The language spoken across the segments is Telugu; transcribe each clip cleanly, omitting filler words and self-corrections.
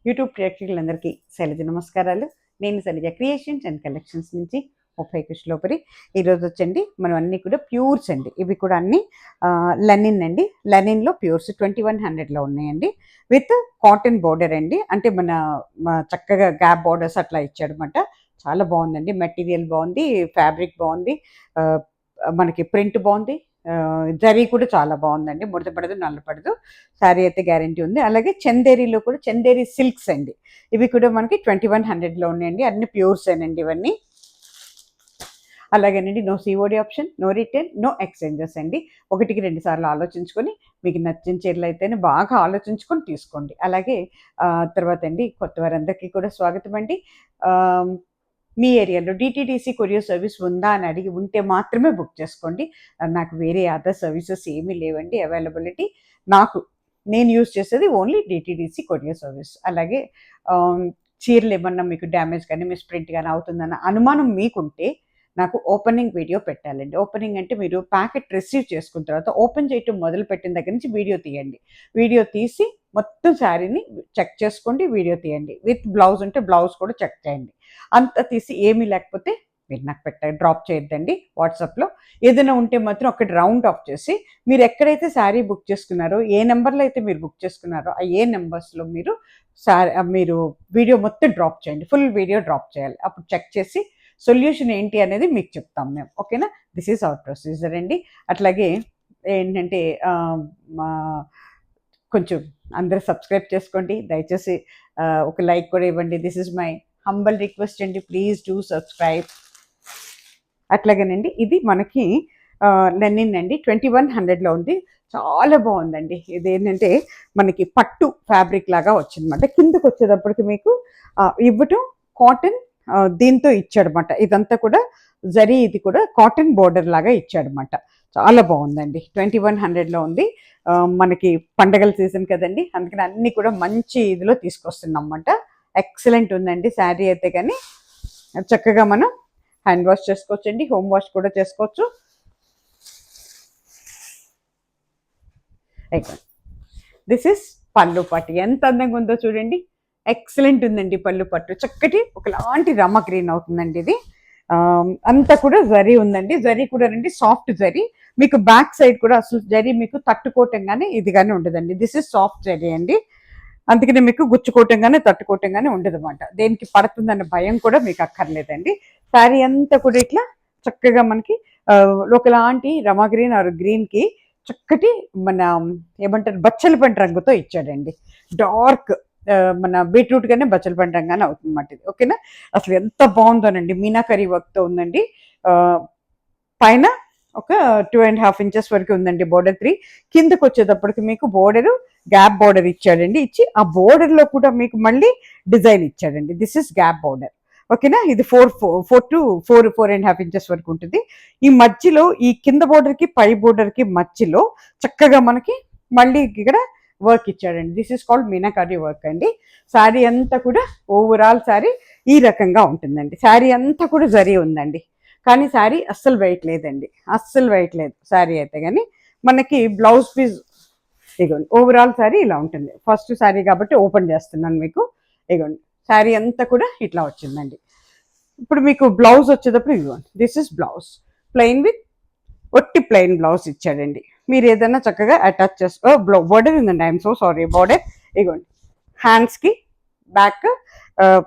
యూట్యూబ్ ప్రేక్షకులందరికీ శైలజ నమస్కారాలు. నేను శైలజ క్రియేషన్స్ అండ్ కలెక్షన్స్ నుంచి 30 కృష్ణలోపరి. ఈరోజు వచ్చండి మనం అన్నీ కూడా ప్యూర్స్ అండి. ఇవి కూడా అన్నీ లెనిన్ అండి. లెనిన్లో ప్యూర్స్ 2100లో ఉన్నాయండి. విత్ కాటన్ బోర్డర్ అండి. అంటే చక్కగా గ్యాప్ బోర్డర్స్ అట్లా ఇచ్చాడనమాట. చాలా బాగుందండి. మెటీరియల్ బాగుంది, ఫ్యాబ్రిక్ బాగుంది, మనకి ప్రింట్ బాగుంది, జరీ కూడా చాలా బాగుందండి. ముడత పడదు, నల్లపడదు. శారీ అయితే గ్యారంటీ ఉంది. అలాగే చందేరీలో కూడా చందేరీ సిల్క్స్ అండి. ఇవి కూడా మనకి 2100లో ఉన్నాయండి. అన్ని ప్యూర్స్ అండి ఇవన్నీ. అలాగేనండి no COD option, no return, no exchanges అండి. 1-2 సార్లు ఆలోచించుకొని మీకు నచ్చిన చీరలు అయితేనే బాగా ఆలోచించుకొని తీసుకోండి. అలాగే తర్వాత అండి కొత్త వారందరికీ కూడా స్వాగతం అండి. మీ ఏరియాలో డిటీడీసీ కొరియర్ సర్వీస్ ఉందా అని అడిగి ఉంటే మాత్రమే బుక్ చేసుకోండి. నాకు వేరే అదర్ సర్వీసెస్ ఏమీ లేవండి అవైలబిలిటీ. నేను యూజ్ చేసేది ఓన్లీ డిటీడీసీ కొరియర్ సర్వీస్. అలాగే చీరలు ఏమన్నా మీకు డ్యామేజ్ కానీ మిస్ప్రింట్ కానీ అవుతుందన్న అనుమానం మీకుంటే నాకు ఓపెనింగ్ వీడియో పెట్టాలండి. ఓపెనింగ్ అంటే మీరు ప్యాకెట్ రిసీవ్ చేసుకున్న తర్వాత ఓపెన్ చేయటం మొదలుపెట్టిన దగ్గర నుంచి వీడియో తీయండి. వీడియో తీసి మొత్తం శారీని చెక్ చేసుకోండి, వీడియో తీయండి. విత్ బ్లౌజ్ ఉంటే బ్లౌజ్ కూడా చెక్ చేయండి. అంత తీసి ఏమీ లేకపోతే మీరు నాకు డ్రాప్ చేయొద్దండి వాట్సాప్లో. ఏదైనా ఉంటే మాత్రం ఒకటి రౌండ్ ఆఫ్ చేసి మీరు ఎక్కడైతే శారీ బుక్ చేసుకున్నారో, ఏ నెంబర్లో అయితే మీరు బుక్ చేసుకున్నారో ఆ ఏ నెంబర్స్లో మీరు వీడియో మొత్తం డ్రాప్ చేయండి. ఫుల్ వీడియో డ్రాప్ చేయాలి. అప్పుడు చెక్ చేసి సొల్యూషన్ ఏంటి అనేది మీకు చెప్తాం మేము. ఓకేనా? దిస్ ఈజ్ అవర్ ప్రొసీజర్ అండి. అట్లాగే ఏంటంటే కొంచెం అందరూ సబ్స్క్రైబ్ చేసుకోండి దయచేసి. ఒక లైక్ కూడా ఇవ్వండి. This is my humble request అండి. Please do subscribe. అట్లాగేనండి ఇది మనకి లెనిన్ అండి. 2100లో ఉంది. చాలా బాగుందండి. ఇది ఏంటంటే మనకి పట్టు ఫ్యాబ్రిక్ లాగా వచ్చిందన్నమాట. కిందకు వచ్చేటప్పటికి మీకు ఇవ్వటం కాటన్ దీంతో ఇచ్చాడనమాట. ఇదంతా కూడా జరీ, ఇది కూడా కాటన్ బోర్డర్ లాగా ఇచ్చాడనమాట. చాలా బాగుందండి. 2100లో ఉంది. మనకి పండగల సీజన్ కదండి, అందుకని అన్నీ కూడా మంచి ఇదిలో తీసుకొస్తున్నాం అన్నమాట. ఎక్సలెంట్ ఉందండి శారీ అయితే. కానీ చక్కగా మనం హ్యాండ్ వాష్ చేసుకోవచ్చండి, హోమ్ వాష్ కూడా చేసుకోవచ్చు. దిస్ ఇస్ పళ్ళు పట్టు. ఎంత అందంగా ఉందో చూడండి. ఎక్సలెంట్ ఉందండి పళ్ళు పట్టు. చక్కటి ఒకలాంటి రమ గ్రీన్ అవుతుందండి ఇది. అంతా కూడా జరీ ఉందండి. జరీ కూడా రండి సాఫ్ట్ జరీ. మీకు బ్యాక్ సైడ్ కూడా అసలు జరీ మీకు తట్టుకోవటం కానీ ఇది కానీ ఉండదండి. దిస్ ఇస్ సాఫ్ట్ జరీ అండి. అందుకనే మీకు గుచ్చుకోవటం కానీ తట్టుకోవటం కానీ ఉండదు అనమాట. దేనికి పడుతుందన్న భయం కూడా మీకు అక్కర్లేదండి. శారీ అంతా కూడా ఇట్లా చక్కగా మనకి ఒకలాంటి రమా గ్రీన్ ఆర్ గ్రీన్కి చక్కటి ఏమంటారు బచ్చల పండు రంగుతో ఇచ్చాడండి. డార్క్ మన బీట్రూట్ గానే బచ్చల పండు రంగానే అవుతుందన్నమాట ఇది. ఓకేనా? అసలు ఎంత బాగుందోనండి. మీనాకరీ వర్క్తో ఉందండి. పైన ఒక 2.5 ఇంచెస్ వరకు ఉందండి బోర్డర్ 3. కిందకు వచ్చేటప్పటికి మీకు బోర్డరు గ్యాప్ బోర్డర్ ఇచ్చాడండి. ఇచ్చి ఆ బోర్డర్లో కూడా మీకు మళ్ళీ డిజైన్ ఇచ్చాడండి. This is gap border. ఓకేనా? ఇది 4.5 ఇంచెస్ వరకు ఉంటుంది. ఈ మధ్యలో ఈ కింద బోర్డర్కి పై బోర్డర్కి మధ్యలో చక్కగా మనకి మళ్ళీ ఇక్కడ వర్క్ ఇచ్చాడండి. This is called meenakari work అండి. శారీ అంతా కూడా ఓవరాల్ శారీ ఈ రకంగా ఉంటుందండి. శారీ అంతా కూడా జరీ ఉందండి. కానీ శారీ అస్సలు వెయిట్ లేదండి. అస్సలు వెయిట్ లేదు శారీ అయితే. కానీ మనకి బ్లౌజ్ పీస్ ఇగోండి. ఓవరాల్ శారీ ఇలా ఉంటుంది. ఫస్ట్ శారీ కాబట్టి ఓపెన్ చేస్తున్నాను మీకు. ఇగోండి శారీ అంతా కూడా ఇట్లా వచ్చిందండి. ఇప్పుడు మీకు బ్లౌజ్ వచ్చేటప్పుడు ఇదిగోండి. This is blouse. Plain with ఒట్టి ప్లెయిన్ బ్లౌజ్ ఇచ్చాడండి. మీరు ఏదైనా చక్కగా అటాచ్ చేసుకో. బోర్డర్ ఉందండి. I'm so sorry border. ఇగోండి హ్యాండ్స్కి బ్యాక్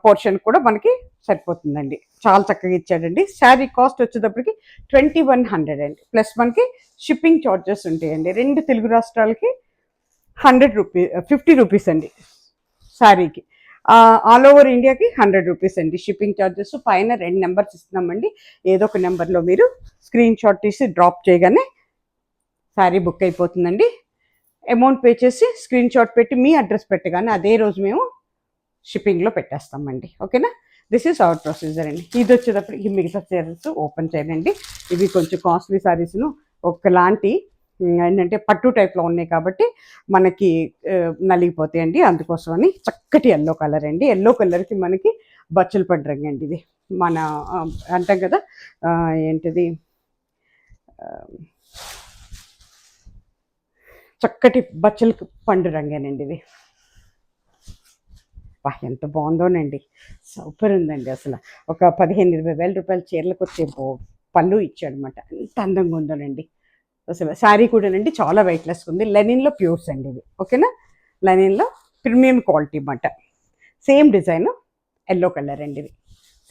పోర్షన్ కూడా మనకి సరిపోతుందండి. చాలా చక్కగా ఇచ్చాడండి. శారీ కాస్ట్ వచ్చేటప్పటికి 2100 అండి. ప్లస్ మనకి షిప్పింగ్ ఛార్జెస్ ఉంటాయండి. 2 తెలుగు రాష్ట్రాలకి 100 రూపీస్, 50 రూపీస్ అండి శారీకి. ఆల్ ఓవర్ ఇండియాకి 100 రూపీస్ అండి షిప్పింగ్ ఛార్జెస్. పైన 2 నెంబర్స్ ఇస్తున్నామండి. ఏదో ఒక నెంబర్లో మీరు స్క్రీన్ షాట్ తీసి డ్రాప్ చేయగానే శారీ బుక్ అయిపోతుందండి. అమౌంట్ పే చేసి స్క్రీన్ షాట్ పెట్టి మీ అడ్రస్ పెట్టగానే అదే రోజు మేము షిప్పింగ్లో పెట్టేస్తామండి. ఓకేనా? దిస్ ఈస్ అవర్ ప్రొసీజర్ అండి. ఇది వచ్చేటప్పుడు ఈ మిగతా శారీస్ ఓపెన్ చేయండి. ఇవి కొంచెం కాస్ట్లీ శారీస్ను ఒకలాంటి ఏంటంటే పట్టు టైప్లో ఉన్నాయి కాబట్టి మనకి నలిగిపోతాయండి. అందుకోసమని చక్కటి ఎల్లో కలర్ అండి. ఎల్లో కలర్కి మనకి బచ్చల పండు రంగు అండి. ఇది మన అంటాం కదా ఏంటిది చక్కటి బచ్చల పండు రంగేనండి ఇది. ఎంత బాగుందోనండి, సూపర్ ఉందండి. అసలు ఒక 15-20 వేల రూపాయల చీరలకు వచ్చే పళ్ళు ఇచ్చాడనమాట. ఎంత అందంగా ఉందోనండి. అసలు శారీ కూడానండి చాలా వెయిట్లెస్ ఉంది. లెనిన్లో ప్యూర్స్ అండి ఇవి. ఓకేనా, లెనిన్లో ప్రీమియం క్వాలిటీ అన్నమాట. సేమ్ డిజైన్ ఎల్లో కలర్ అండి ఇది.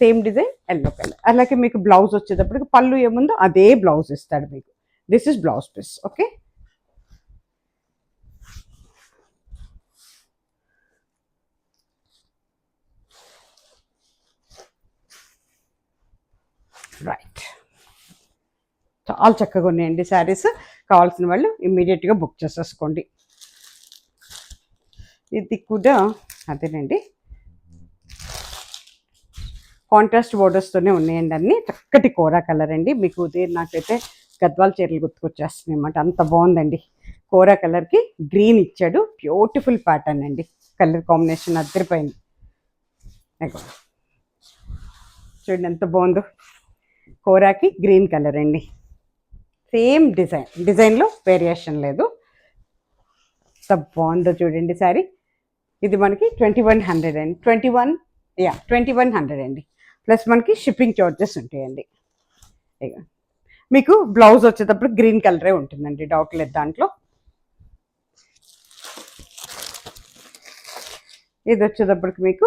Same design yellow colour. అలాగే మీకు బ్లౌజ్ వచ్చేటప్పటికి పళ్ళు ఏముందో అదే బ్లౌజ్ ఇస్తాడు మీకు. This is blouse piece. Okay, right. చాలా చక్కగా ఉన్నాయండి శారీస్. కావాల్సిన వాళ్ళు ఇమ్మీడియట్గా బుక్ చేసేసుకోండి. ఇది కూడా అదేనండి, కాంట్రాస్ట్ బోర్డర్స్తోనే ఉన్నాయండి అన్నీ. చక్కటి కోరా కలర్ అండి. మీకు నాకైతే గద్వాల చీరలు గుర్తుకొచ్చేస్తున్నాయి అన్నమాట, అంత బాగుందండి. కోరా కలర్కి గ్రీన్ ఇచ్చాడు. బ్యూటిఫుల్ ప్యాటర్న్ అండి. కలర్ కాంబినేషన్ అద్దరిపోయింది. చూడండి ఎంత బాగుందో, కోరాకి గ్రీన్ కలర్ అండి. సేమ్ డిజైన్లో వేరియేషన్ లేదు. ఎంత బాగుందో చూడండి శారీ. ఇది మనకి 2100 అండి. 2100 అండి. ప్లస్ మనకి షిప్పింగ్ చార్జెస్ ఉంటాయండి. మీకు బ్లౌజ్ వచ్చేటప్పుడు గ్రీన్ కలరే ఉంటుందండి, డౌట్ లేదు దాంట్లో. ఇది వచ్చేటప్పటికి మీకు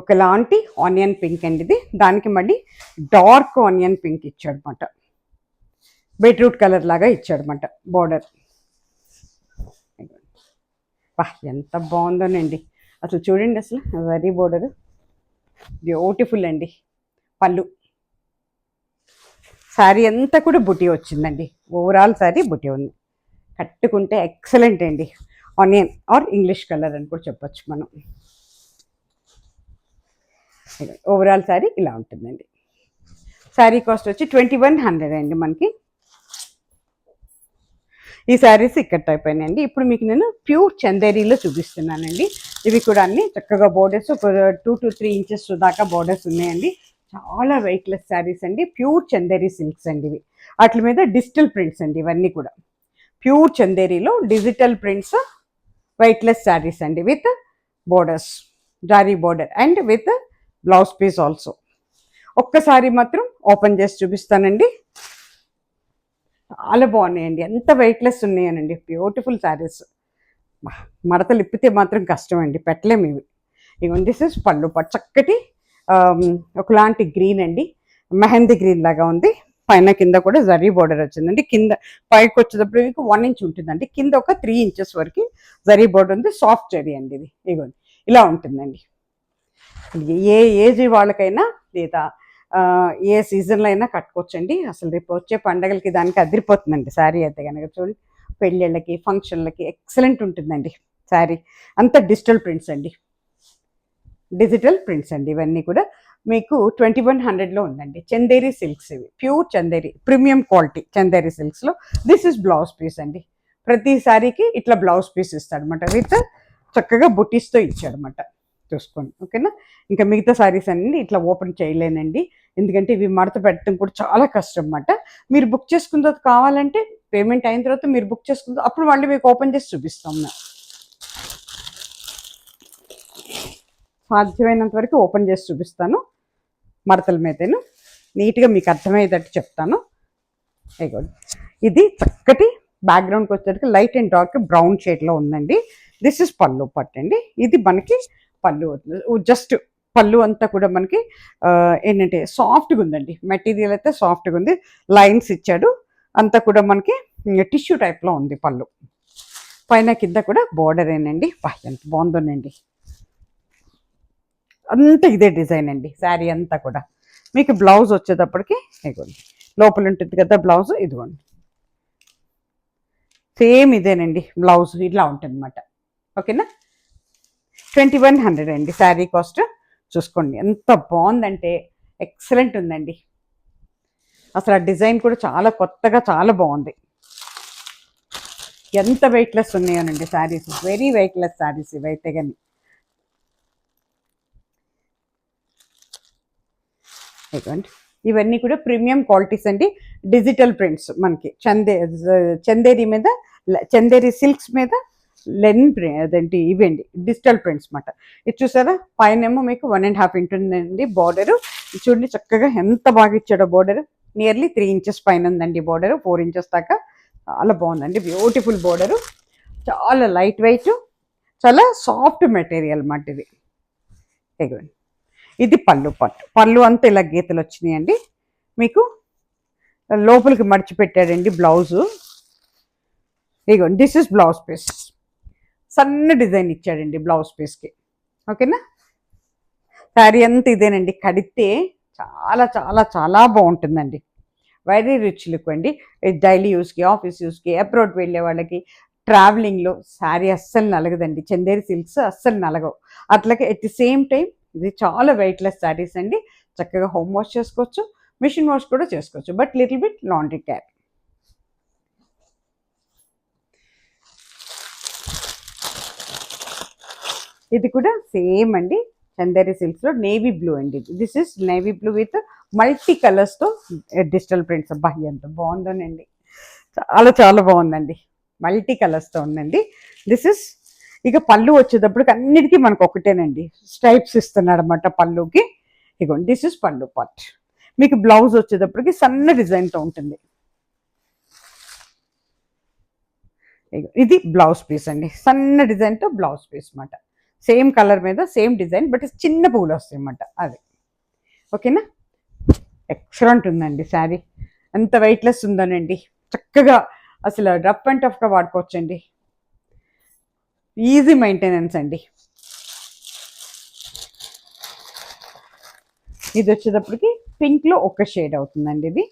ఒకలాంటి ఆనియన్ పింక్ అండి ఇది. దానికి మళ్ళీ డార్క్ ఆనియన్ పింక్ ఇచ్చాడనమాట, బీట్రూట్ కలర్ లాగా ఇచ్చాడనమాట బోర్డర్. ఎంత బాగుందోనండి అసలు. చూడండి అసలు వెరీ బోర్డర్ బ్యూటిఫుల్ అండి. పళ్ళు శారీ అంతా కూడా బుటీ వచ్చిందండి. ఓవరాల్ శారీ బుటీ ఉంది. కట్టుకుంటే ఎక్సలెంట్ అండి. ఆనియన్ ఆర్ ఇంగ్లీష్ కలర్ అని కూడా చెప్పొచ్చు మనం. ఓవరాల్ శారీ ఇలా ఉంటుందండి. శారీ కాస్ట్ వచ్చి 2100 అండి మనకి. ఈ శారీస్ ఇక్కడ అయిపోయినాయండి. ఇప్పుడు మీకు నేను ప్యూర్ చందేరీలో చూపిస్తున్నానండి. ఇవి కూడా అన్ని చక్కగా బోర్డర్స్ ఒక 2 to 3 ఇంచెస్ దాకా బోర్డర్స్ ఉన్నాయండి. చాలా వెయిట్లెస్ శారీస్ అండి. ప్యూర్ చందేరీ సిల్క్స్ అండి ఇవి. వాటి మీద డిజిటల్ ప్రింట్స్ అండి ఇవన్నీ కూడా. ప్యూర్ చందేరీలో డిజిటల్ ప్రింట్స్ వెయిట్లెస్ శారీస్ అండి with borders, zari border and with blouse piece also. ఒక్కసారి మాత్రం ఓపెన్ చేసి చూపిస్తానండి. చాలా బాగున్నాయండి. ఎంత వెయిట్లెస్ ఉన్నాయనండి. బ్యూటిఫుల్ శారీస్. మడతలు ఇప్పితే మాత్రం కష్టం అండి, పెట్టలేము ఇవి. ఇవన్నీ దిస్ ఇస్ పళ్ళు. చక్కటి ఒకలాంటి గ్రీన్ అండి, మెహందీ గ్రీన్ లాగా ఉంది. పైన కింద కూడా జరీ బోర్డర్ వచ్చిందండి. కింద పైకి వచ్చేటప్పుడు మీకు 1 ఇంచ్ ఉంటుందండి. కింద ఒక 3 ఇంచెస్ వరకు జరీ బోర్డర్ ఉంది. సాఫ్ట్ జరీ అండి ఇది. ఇగోండి ఇలా ఉంటుందండి. ఏ ఏజ్ వాళ్ళకైనా లేదా ఏ సీజన్లో అయినా కట్టుకోవచ్చండి. అసలు రేపు వచ్చే పండగలకి దానికి అదిరిపోతుందండి శారీ అయితే కనుక. చూడండి, పెళ్ళిళ్ళకి ఫంక్షన్లకి ఎక్సలెంట్ ఉంటుందండి శారీ. అంత డిజిటల్ ప్రింట్స్ అండి, డిజిటల్ ప్రింట్స్ అండి. ఇవన్నీ కూడా మీకు 2100లో ఉందండి. చందేరి సిల్క్స్ ఇవి, pure Chanderi premium quality Chanderi సిల్క్స్లో. దిస్ ఇస్ బ్లౌజ్ పీస్ అండి. ప్రతి శారీకి ఇట్లా బ్లౌజ్ పీస్ ఇస్తాడనమాట విత్ చక్కగా బుటీస్తో ఇచ్చాడనమాట. చూసుకోండి, ఓకేనా. ఇంకా మిగతా శారీస్ అన్ని ఇట్లా ఓపెన్ చేయలేనండి, ఎందుకంటే ఇవి మడత పెట్టడం కూడా చాలా కష్టం అన్నమాట. మీరు బుక్ చేసుకున్న తర్వాత కావాలంటే పేమెంట్ అయిన తర్వాత మీరు బుక్ చేసుకున్న అప్పుడు మళ్ళీ మీకు ఓపెన్ చేసి చూపిస్తాం. సాధ్యమైనంత వరకు ఓపెన్ చేసి చూపిస్తాను. మడతల మీదను నీట్గా మీకు అర్థమయ్యేటట్టు చెప్తాను. ఇది చక్కటి బ్యాక్గ్రౌండ్కి వచ్చేసరికి లైట్ అండ్ డార్క్ బ్రౌన్ షేడ్లో ఉందండి. దిస్ ఇస్ పళ్ళు పట్టు అండి. ఇది మనకి పళ్ళు, జస్ట్ పళ్ళు అంతా కూడా మనకి ఏంటంటే సాఫ్ట్గా ఉందండి. మెటీరియల్ అయితే సాఫ్ట్గా ఉంది. లైన్స్ ఇచ్చాడు. అంతా కూడా మనకి టిష్యూ టైప్లో ఉంది పళ్ళు. పైన కింద కూడా బోర్డర్ ఏనండి. ఎంత బాగుందోనండి. అంతా ఇదే డిజైన్ అండి శారీ అంతా కూడా. మీకు బ్లౌజ్ వచ్చేటప్పటికి ఇదిగోండి లోపల ఉంటుంది కదా బ్లౌజ్, ఇదిగోండి సేమ్ ఇదేనండి బ్లౌజ్ ఇట్లా ఉంటుంది అనమాట. ఓకేనా, 2100 అండి శారీ కాస్ట్. చూసుకోండి ఎంత బాగుందంటే ఎక్సలెంట్ ఉందండి. అసలు ఆ డిజైన్ కూడా చాలా కొత్తగా చాలా బాగుంది. ఎంత వెయిట్లెస్ ఉన్నాయోనండి శారీస్, వెరీ వెయిట్లెస్ శారీస్ ఇవైతే కానీ. ఇవన్నీ కూడా ప్రీమియం క్వాలిటీస్ అండి. డిజిటల్ ప్రింట్స్ మనకి చందేరి మీద, చందేరి సిల్క్స్ మీద అదేంటి ఇవేండి డిజిటల్ ప్రింట్స్ అనమాట. ఇది చూసారా పైనేమో మీకు 1.5 ఉంటుందండి బార్డరు. చూడండి చక్కగా ఎంత బాగా ఇచ్చాడో బార్డర్. నియర్లీ 3 ఇంచెస్ పైన ఉందండి బార్డర్, 4 ఇంచెస్ దాకా. చాలా బాగుందండి, బ్యూటిఫుల్ బార్డరు, చాలా లైట్ వెయిట్, చాలా సాఫ్ట్ మెటీరియల్ అన్నమాట ఇది. ఇదిగోండి, ఇది పళ్ళు పట్టు. పళ్ళు అంతా ఇలా గీతలు వచ్చినాయండి. మీకు లోపలికి మడిచి పెట్టాడండి బ్లౌజు. ఇదిగోండి, దిస్ ఇస్ బ్లౌజ్ పీస్. సన్న డిజైన్ ఇచ్చాడండి బ్లౌజ్ పీస్కి. ఓకేనా, శారీ అంతా ఇదేనండి. కడితే చాలా చాలా చాలా బాగుంటుందండి. వెరీ రిచ్ లుక్ అండి. డైలీ యూస్కి, ఆఫీస్ యూస్కి, అబ్రాడ్ వెళ్ళే వాళ్ళకి, ట్రావెలింగ్లో శారీ అస్సలు నలగదండి. చందేరి సిల్క్స్ అస్సలు నలగవు. అట్లాగే ఎట్ ది సేమ్ టైం ఇది చాలా వెయిట్లెస్ శారీస్ అండి. చక్కగా హోమ్ వాష్ చేసుకోవచ్చు, మిషన్ వాష్ కూడా చేసుకోవచ్చు, but little bit laundry care. ఇది కూడా సేమ్ అండి, చందేరి సిల్క్స్లో నేవీ బ్లూ అండి. This is navy blue with multi కలర్స్తో డిజిటల్ ప్రింట్స్. అబ్బా ఎంత బాగుందోనండి, చాలా చాలా బాగుందండి, మల్టీ కలర్స్తో ఉందండి. దిస్ ఇస్ ఇక పళ్ళు వచ్చేటప్పటికి అన్నిటికీ మనకు ఒకటేనండి, స్ట్రైప్స్ ఇస్తున్నాడు అనమాట పళ్ళుకి. ఇగోండి, దిస్ ఇస్ పళ్ళు పార్ట్. మీకు బ్లౌజ్ వచ్చేటప్పటికి సన్న డిజైన్తో ఉంటుంది. ఇది బ్లౌజ్ పీస్ అండి, సన్న డిజైన్తో బ్లౌజ్ పీస్ అన్నమాట. సేమ్ కలర్ మీద సేమ్ డిజైన్, బట్ చిన్న పువ్వులు వస్తాయి అన్నమాట అది. ఓకేనా, ఎక్సలెంట్ ఉందండి శారీ. ఎంత వెయిట్లెస్ ఉందోనండి, చక్కగా అసలు రఫ్ అండ్ టఫ్గా వాడుకోవచ్చండి. ఈజీ మెయింటెనెన్స్ అండి. ఇది వచ్చేటప్పటికి పింక్లో ఒక షేడ్ అవుతుందండి. ఇది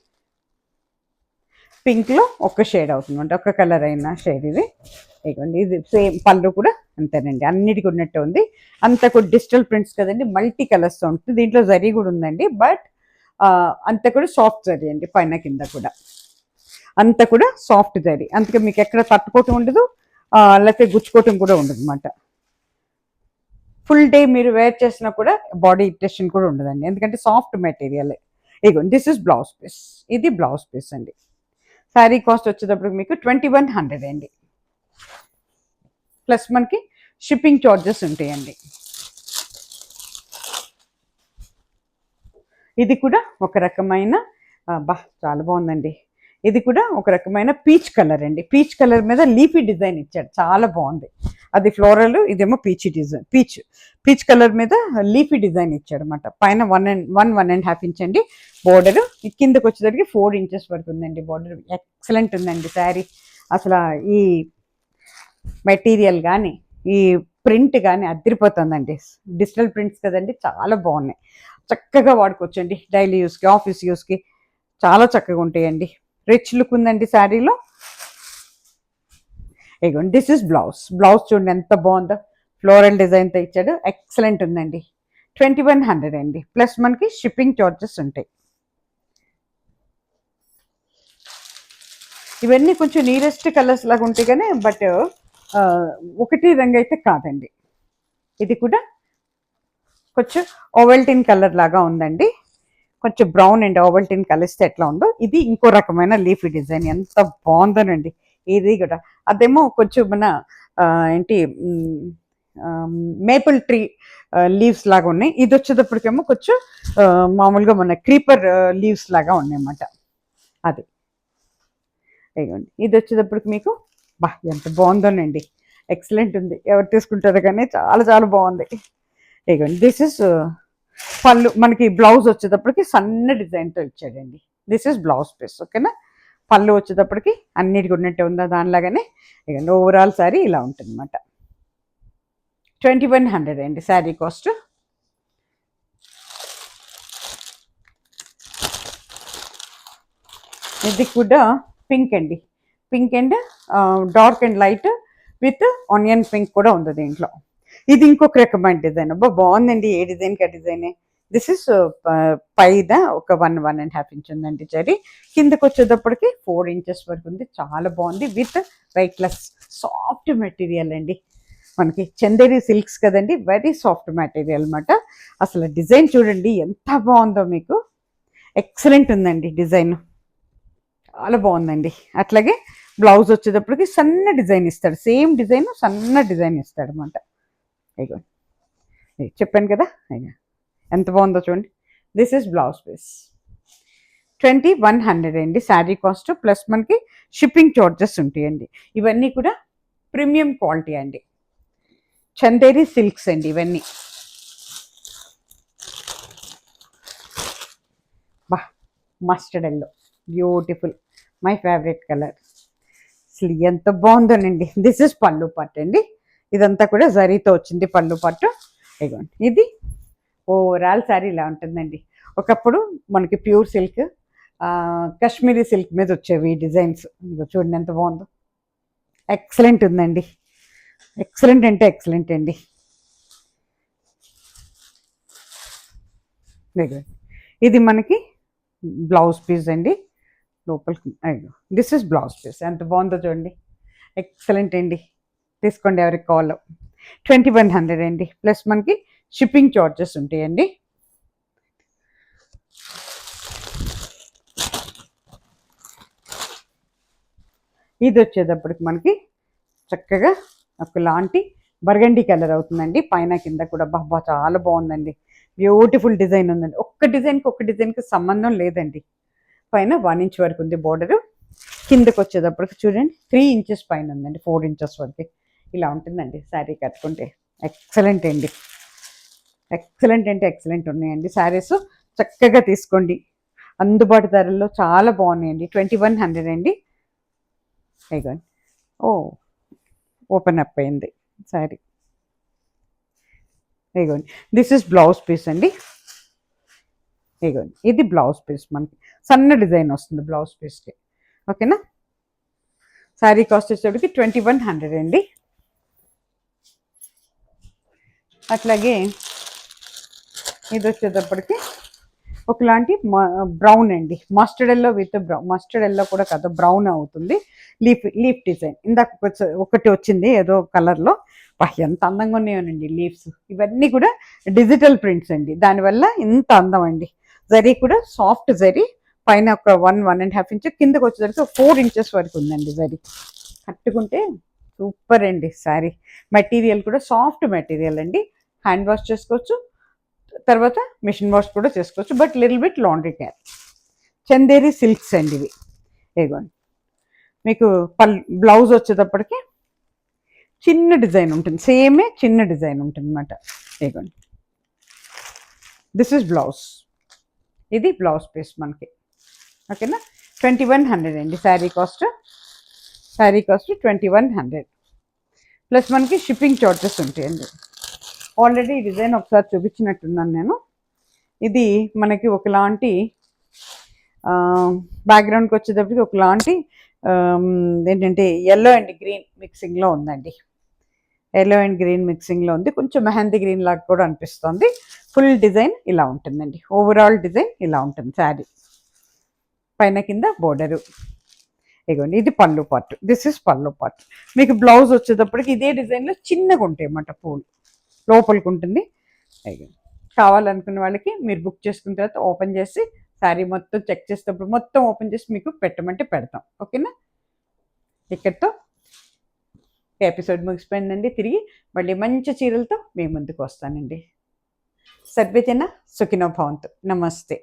పింక్లో ఒక షేడ్ అవుతుందండి, ఒక కలర్ అయిన షేడ్ ఇది. ఇదిగోండి, ఇది సేమ్ పళ్ళు కూడా అంతేనండి, అన్నిటికీ ఉన్నట్టు ఉంది. అంతా కూడా డిజిటల్ ప్రింట్స్ కదండి, మల్టీ కలర్స్తో ఉంటుంది. దీంట్లో జరీ కూడా ఉందండి, బట్ అంతా కూడా సాఫ్ట్ జరీ అండి. పైన కింద కూడా అంతా కూడా సాఫ్ట్ జరీ, అందుకే మీకు ఎక్కడ తట్టుకోవటం ఉండదు, లేకపోతే గుచ్చుకోవటం కూడా ఉండదు అనమాట. ఫుల్ డే మీరు వేర్ చేసినా కూడా బాడీ ఇరిటేషన్ కూడా ఉండదండి, ఎందుకంటే సాఫ్ట్ మెటీరియల్. ఇదిగోండి, దిస్ ఇస్ బ్లౌజ్ పీస్. ఇది బ్లౌజ్ పీస్ అండి. శారీ కాస్ట్ వచ్చేటప్పుడు మీకు 2100 అండి, ప్లస్ మనకి షిప్పింగ్ చార్జెస్ ఉంటాయండి. ఇది కూడా ఒక రకమైన చాలా బాగుందండి. ఇది కూడా ఒక రకమైన పీచ్ కలర్ అండి. పీచ్ కలర్ మీద లీఫీ డిజైన్ ఇచ్చాడు, చాలా బాగుంది. అది ఫ్లోరల్, ఇదేమో పీచ్ డిజైన్. పీచ్ కలర్ మీద లీఫీ డిజైన్ ఇచ్చాడు అనమాట. పైన 1.5 ఇంచ్ అండి బోర్డర్. కిందకి వచ్చేసరికి 4 ఇంచెస్ వరకు ఉందండి బోర్డర్. ఎక్సలెంట్ ఉందండి శారీ. అసలు ఈ మెటీరియల్ కానీ ఈ ప్రింట్ కానీ అదిరిపోతుందండి. డిజిటల్ ప్రింట్స్ కదండి, చాలా బాగున్నాయి. చక్కగా వాడుకోవచ్చండి డైలీ యూస్కి, ఆఫీస్ యూస్కి, చాలా చక్కగా ఉంటాయండి. రిచ్ లుక్ ఉందండి శారీలో. ఇగోండి, దిస్ ఇస్ బ్లౌజ్. బ్లౌజ్ చూడండి ఎంత బాగుందో, ఫ్లోరల్ డిజైన్తో ఇచ్చాడు, ఎక్సలెంట్ ఉందండి. 2100 అండి, ప్లస్ మనకి షిప్పింగ్ చార్జెస్ ఉంటాయి. ఇవన్నీ కొంచెం నియరెస్ట్ కలర్స్ లాగా ఉంటాయి కానీ, బట్ ఒకటి రంగు అయితే కాదండి. ఇది కూడా కొంచెం ఓవల్టిన్ కలర్ లాగా ఉందండి, కొంచెం బ్రౌన్ అండ్ ఓవల్టిన్ కలిస్తే ఎట్లా ఉందో, ఇది ఇంకో రకమైన లీఫీ డిజైన్. ఎంత బాగుందోనండి ఇది కూడా. అదేమో కొంచెం మన ఏంటి మేపుల్ ట్రీ లీవ్స్ లాగా ఉన్నాయి. ఇది వచ్చేటప్పటికేమో కొంచెం మామూలుగా మన క్రీపర్ లీవ్స్ లాగా ఉన్నాయి అన్నమాట. అది ఇదిగోండి, ఇది వచ్చేటప్పటికి మీకు ఎంత బాగుందోనండి, ఎక్సలెంట్ ఉంది. ఎవరు తీసుకుంటారో కానీ చాలా చాలా బాగుంది. ఇదిగోండి, దిస్ ఇస్ పళ్ళు. మనకి బ్లౌజ్ వచ్చేటప్పటికి సన్న డిజైన్తో ఇచ్చాడండి. This is blouse piece. ఓకేనా, పళ్ళు వచ్చేటప్పటికి అన్నిటికి ఉన్నట్టే ఉందా దానిలాగానే. ఇక ఓవరాల్ శారీ ఇలా ఉంటుంది అన్నమాట. 2100 అండి శారీ కాస్ట్. ఇది కూడా పింక్ అండి, pink and dark and light with onion pink కూడా ఉంది దీంట్లో. ఇది ఇంకొక రకమైన డిజైన్. అబ్బా బాగుందండి, ఏ డిజైన్కి ఆ డిజైనే. దిస్ ఇస్ పైన ఒక 1.5 ఇంచ్ ఉందండి జరీ. కిందకి వచ్చేటప్పటికి 4 ఇంచెస్ వరకు ఉంది, చాలా బాగుంది. విత్ వెయిట్లెస్ సాఫ్ట్ మెటీరియల్ అండి. మనకి చందేరి సిల్క్స్ కదండి, వెరీ సాఫ్ట్ మెటీరియల్ అనమాట. అసలు డిజైన్ చూడండి ఎంత బాగుందో, మీకు ఎక్సలెంట్ ఉందండి డిజైన్, చాలా బాగుందండి. అట్లాగే బ్లౌజ్ వచ్చేటప్పటికి సన్న డిజైన్ ఇస్తాడు, సేమ్ డిజైన్ సన్న డిజైన్ ఇస్తాడు అనమాట. ఇగో చెప్పాను కదా, అయ్యా ఎంత బాగుందో చూడండి. This is blouse piece. 2100 అండి శారీ కాస్ట్, ప్లస్ మనకి షిప్పింగ్ చార్జెస్ ఉంటాయండి. ఇవన్నీ కూడా ప్రీమియం క్వాలిటీ అండి, చందేరి సిల్క్స్ అండి ఇవన్నీ. బా mustard yellow, beautiful, my favourite colour. అసలు ఎంత బాగుందోనండి. దిస్ ఇస్ పళ్ళు పట్టు అండి, ఇదంతా కూడా జరీతో వచ్చింది పళ్ళు పట్టు. ఇదిగోండి, ఇది ఓవరాల్ శారీ ఇలా ఉంటుందండి. ఒకప్పుడు మనకి ప్యూర్ సిల్క్, కాశ్మీరీ సిల్క్ మీద వచ్చేవి ఈ డిజైన్స్. ఇదిగో చూడండి ఎంత బాగుందో, ఎక్సలెంట్ ఉందండి. ఎక్సలెంట్ అంటే ఎక్సలెంట్ అండి. ఇది మనకి బ్లౌజ్ పీస్ అండి, లోపలికి. అయ్యో దిస్ ఇస్ బ్లౌజ్ పీస్, ఎంత బాగుందో చూడండి, ఎక్సలెంట్ అండి. తీసుకోండి ఎవరికి కావాలో. 2100 అండి, ప్లస్ మనకి షిప్పింగ్ చార్జెస్ ఉంటాయండి. ఇది వచ్చేటప్పటికి మనకి చక్కగా ఒకలాంటి బర్గండి కలర్ అవుతుందండి, పైన కింద కూడా. బాబా చాలా బాగుందండి, బ్యూటిఫుల్ డిజైన్ ఉందండి. ఒక్క డిజైన్కి సంబంధం లేదండి. పైన 1 ఇంచ్ వరకు ఉంది బోర్డరు, కిందకి వచ్చేటప్పటికి చూడండి 3 ఇంచెస్ పైన ఉందండి, 4 ఇంచెస్ వరకు ఇలా ఉంటుందండి శారీ కట్టుకుంటే. ఎక్సలెంట్ అండి, ఎక్సలెంట్ అంటే ఎక్సలెంట్ ఉన్నాయండి శారీస్. చక్కగా తీసుకోండి, అందుబాటు ధరల్లో చాలా బాగున్నాయండి. 2100 అండి. అయిగోండి, ఓ ఓపెన్ అప్ అయింది శారీ. ఇగోండి, దిస్ ఇస్ బ్లౌజ్ పీస్ అండి. ఇగోండి, ఇది బ్లౌజ్ పీస్, మనకి సన్న డిజైన్ వస్తుంది బ్లౌజ్ పీస్కి. ఓకేనా, శారీ కాస్ట్ వచ్చేటప్పటికి 2100 అండి. అట్లాగే ఇది వచ్చేటప్పటికి ఒకలాంటి బ్రౌన్ అండి, mustard yellow with brown, mustard yellow కూడా కాదు బ్రౌన్ అవుతుంది. లీఫ్ డిజైన్ ఇందాక ఒకటి వచ్చింది ఏదో కలర్లో, ఎంత అందంగా ఉన్నాయోనండి లీవ్స్. ఇవన్నీ కూడా డిజిటల్ ప్రింట్స్ అండి, దానివల్ల ఇంత అందం అండి. జరీ కూడా సాఫ్ట్ జరీ, పైన ఒక 1.5 ఇంచ్, కిందకి వచ్చేసరికి 4 ఇంచెస్ వరకు ఉందండి జరీ. కట్టుకుంటే సూపర్ అండి శారీ. మెటీరియల్ కూడా సాఫ్ట్ మెటీరియల్ అండి, హ్యాండ్ వాష్ చేసుకోవచ్చు, తర్వాత మిషన్ వాష్ కూడా చేసుకోవచ్చు, but little bit laundry care. Chanderi silks అండి ఇవి. ఇదిగోండి, మీకు బ్లౌజ్ వచ్చేటప్పటికి చిన్న డిజైన్ ఉంటుంది, సేమే చిన్న డిజైన్ ఉంటుంది అనమాట. ఇదిగోండి, దిస్ ఇస్ బ్లౌజ్, ఇది బ్లౌజ్ పీస్ మనకి. ఓకేనా, 2100 అండి sari cost. Sari cost 2100, plus మనకి షిప్పింగ్ చార్జెస్ ఉంటాయండి. ఆల్రెడీ ఈ డిజైన్ ఒకసారి చూపించినట్టున్నాను నేను. ఇది మనకి ఒకలాంటి బ్యాక్గ్రౌండ్కి వచ్చేటప్పటికి ఒకలాంటి ఏంటంటే ఎల్లో అండ్ గ్రీన్ మిక్సింగ్లో ఉందండి. ఎల్లో అండ్ గ్రీన్ మిక్సింగ్లో ఉంది, కొంచెం మెహందీ గ్రీన్ లాగా కూడా అనిపిస్తుంది. ఫుల్ డిజైన్ ఇలా ఉంటుందండి, ఓవరాల్ డిజైన్ ఇలా ఉంటుంది శారీ, పైన కింద బోర్డరు. ఇగోండి, ఇది పళ్ళు పార్ట్, దిస్ ఇస్ పళ్ళు పార్ట్. మీకు బ్లౌజ్ వచ్చేటప్పటికి ఇదే డిజైన్లో చిన్నగా ఉంటాయి అన్నమాట, పూలు లోపలికి ఉంటుంది. కావాలనుకున్న వాళ్ళకి మీరు బుక్ చేసుకున్న తర్వాత ఓపెన్ చేసి శారీ మొత్తం చెక్ చేసేటప్పుడు మొత్తం ఓపెన్ చేసి మీకు పెట్టమంటే పెడతాం. ఓకేనా, ఇక్కడితో ఎపిసోడ్ ముగిసిపోయిందండి. తిరిగి మళ్ళీ మంచి చీరలతో మీ ముందుకు వస్తానండి. సర్వేజన సుఖినో భవంతు. నమస్తే.